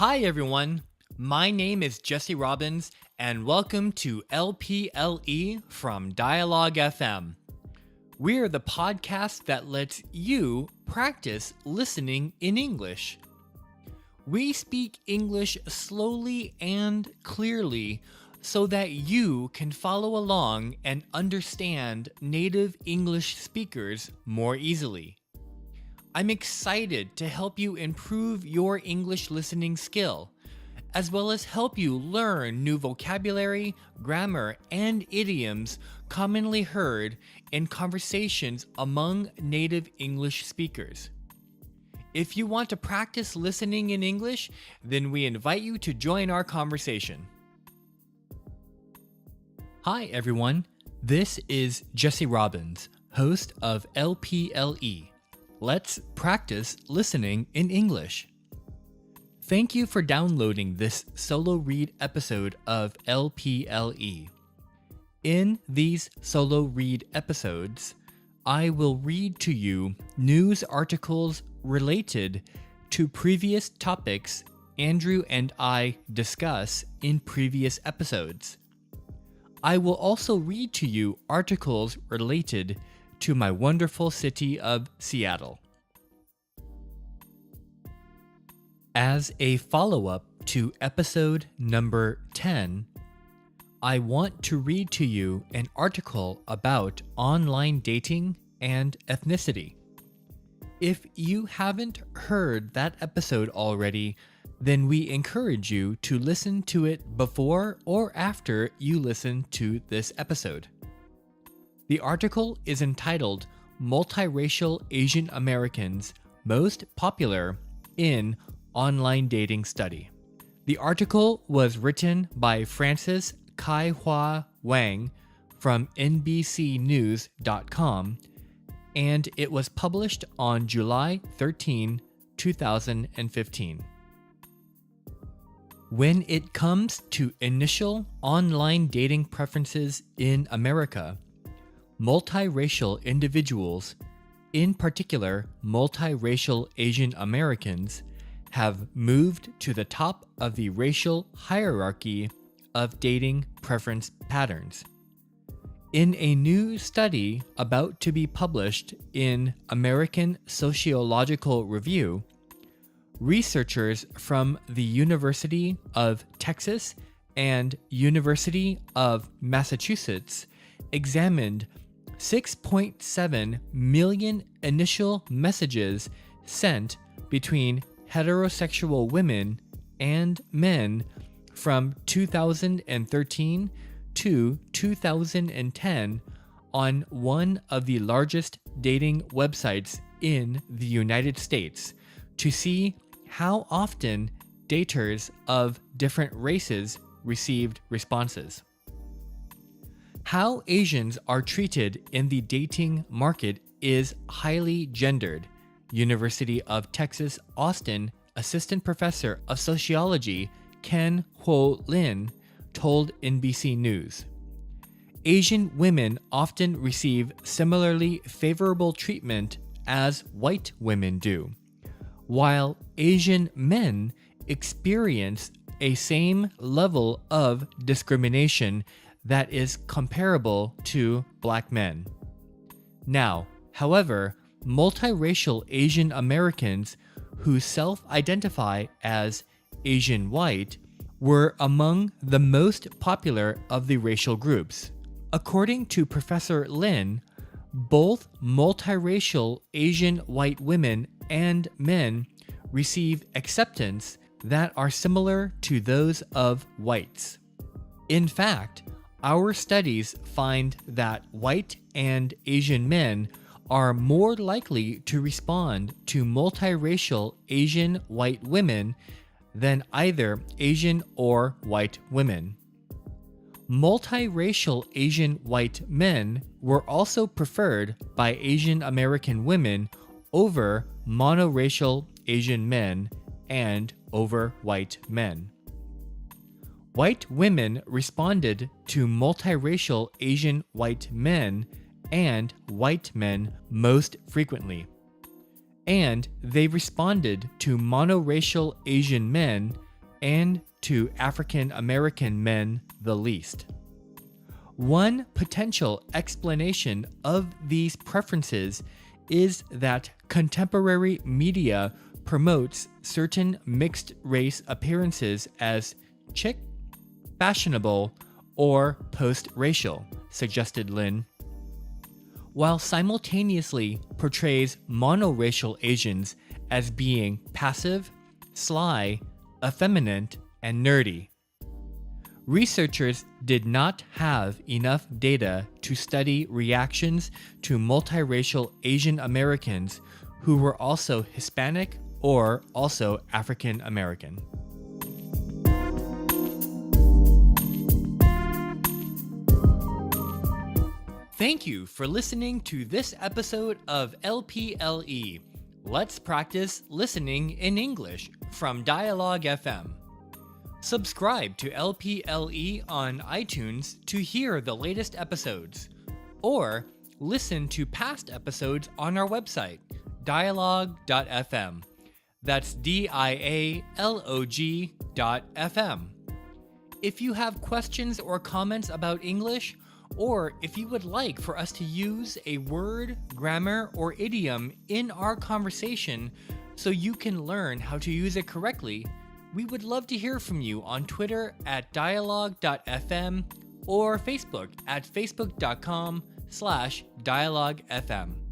Hi, everyone. My name is Jesse Robbins, and welcome to LPLE from Dialogue FM. We're the podcast that lets you practice listening in English. We speak English slowly and clearly so that you can follow along and understand native English speakers more easily. I'm excited to help you improve your English listening skill, as well as help you learn new vocabulary, grammar, and idioms commonly heard in conversations among native English speakers. If you want to practice listening in English, then we invite you to join our conversation. Hi, everyone. This is Jesse Robbins, host of LPLE. Let's practice listening in English. Thank you for downloading this solo read episode of LPLE. In these solo read episodes, I will read to you news articles related to previous topics Andrew and I discuss in previous episodes. I will also read to you articles related to my wonderful city of Seattle. As a follow-up to episode number 10, I want to read to you an article about online dating and ethnicity. If you haven't heard that episode already, then we encourage you to listen to it before or after you listen to this episode. The article is entitled Multiracial Asian Americans Most Popular in Online Dating Study. The article was written by Francis Kai-Hua Wang from NBCnews.com, and it was published on July 13, 2015. When it comes to initial online dating preferences in America, multiracial individuals, in particular multiracial Asian Americans, have moved to the top of the racial hierarchy of dating preference patterns. In a new study about to be published in American Sociological Review, researchers from the University of Texas and University of Massachusetts examined 6.7 million initial messages sent between heterosexual women and men from 2013 to 2010 on one of the largest dating websites in the United States to see how often daters of different races received responses. How Asians are treated in the dating market is highly gendered, University of Texas Austin Assistant Professor of Sociology Ken Ho Lin told NBC News. Asian women often receive similarly favorable treatment as white women do, while Asian men experience a same level of discrimination that is comparable to black men. Now, however, multiracial Asian Americans who self-identify as Asian white were among the most popular of the racial groups. According to Professor Lin, both multiracial Asian white women and men receive acceptance that are similar to those of whites. In fact, our studies find that white and Asian men are more likely to respond to multiracial Asian white women than either Asian or white women. Multiracial Asian white men were also preferred by Asian American women over monoracial Asian men and over white men. White women responded to multiracial Asian white men and white men most frequently, and they responded to monoracial Asian men and to African American men the least. One potential explanation of these preferences is that contemporary media promotes certain mixed-race appearances as chic, fashionable, or post-racial, suggested Lin, while simultaneously portrays monoracial Asians as being passive, sly, effeminate, and nerdy. Researchers did not have enough data to study reactions to multiracial Asian Americans who were also Hispanic or also African American. Thank you for listening to this episode of LPLE. Let's practice listening in English from Dialogue FM. Subscribe to LPLE on iTunes to hear the latest episodes, or listen to past episodes on our website, dialogue.fm. That's dialog.fm. If you have questions or comments about English, or if you would like for us to use a word, grammar, or idiom in our conversation so you can learn how to use it correctly, we would love to hear from you on Twitter at dialogue.fm or Facebook at facebook.com/dialoguefm.